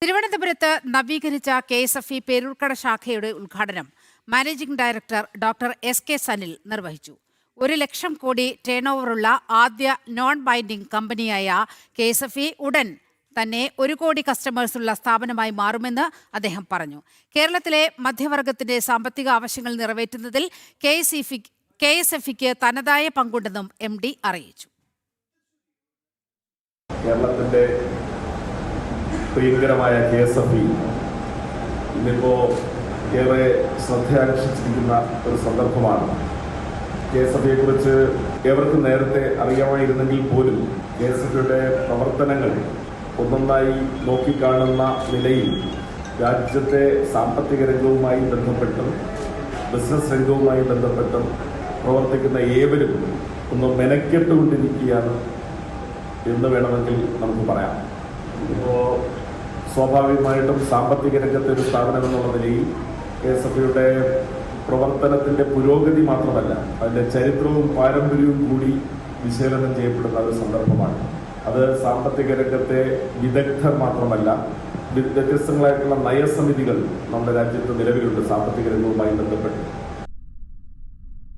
തിരുവനന്തപുരത്ത് നവീകരിച്ച KSFE പേരൂർക്കട ശാഖയുടെ ഉദ്ഘാടനം managing director doctor SK Sanil നിർവഹിച്ചു. 1 ലക്ഷം കോടി ടേൺ ഓവറുള്ള ആദ്യ നോൺ ബൈൻഡിംഗ് കമ്പനിയായ KSFE ഉടൻ തന്നെ 1 കോടി കസ്റ്റമേഴ്സുള്ള സ്ഥാപനമായി മാറുമെന്ന് അദ്ദേഹം പറഞ്ഞു. കേരളത്തിലെ മധ്യവർഗത്തിന്റെ സാമ്പത്തിക ആവശ്യങ്ങൾ നിറവേറ്റുന്നതിൽ KSFEക്ക് തനതായ പങ്കുണ്ടെന്നും MD അറിയിച്ചു. കേരളത്തിന്റെ പ്രിയങ്കരമായ KSFE ഇന്നിപ്പോൾ ഏറെ ശ്രദ്ധയാകർഷിച്ചിരിക്കുന്ന ഒരു സന്ദർഭമാണ്. KSFEയെ കുറിച്ച് ഏവർക്കും നേരത്തെ അറിയാമായിരുന്നെങ്കിൽ പോലും KSFEയുടെ പ്രവർത്തനങ്ങൾ ഒന്നൊന്നായി നോക്കിക്കാണുന്ന നിലയിൽ രാജ്യത്തെ സാമ്പത്തിക രംഗവുമായി ബന്ധപ്പെട്ടും ബിസിനസ് രംഗവുമായി ബന്ധപ്പെട്ടും പ്രവർത്തിക്കുന്ന ഏവരും ഒന്ന് മെനക്കെട്ടുകൊണ്ടിരിക്കുകയാണ് എന്ന് വേണമെങ്കിൽ നമുക്ക് പറയാം. ഇപ്പോൾ സ്വാഭാവികമായിട്ടും സാമ്പത്തിക രംഗത്തെ ഒരു സ്ഥാപനം എന്നുള്ള നിലയിൽ KSFEയുടെ പ്രവർത്തനത്തിൻ്റെ പുരോഗതി മാത്രമല്ല, അതിൻ്റെ ചരിത്രവും പാരമ്പര്യവും കൂടി വിശകലനം ചെയ്യപ്പെടുന്ന ഒരു സന്ദർഭമാണ്. അത് സാമ്പത്തിക രംഗത്തെ വിദഗ്ധർ മാത്രമല്ല, വ്യത്യസ്തങ്ങളായിട്ടുള്ള നയസമിതികൾ നമ്മുടെ രാജ്യത്ത് നിലവിലുണ്ട് സാമ്പത്തിക രംഗവുമായി ബന്ധപ്പെട്ട്.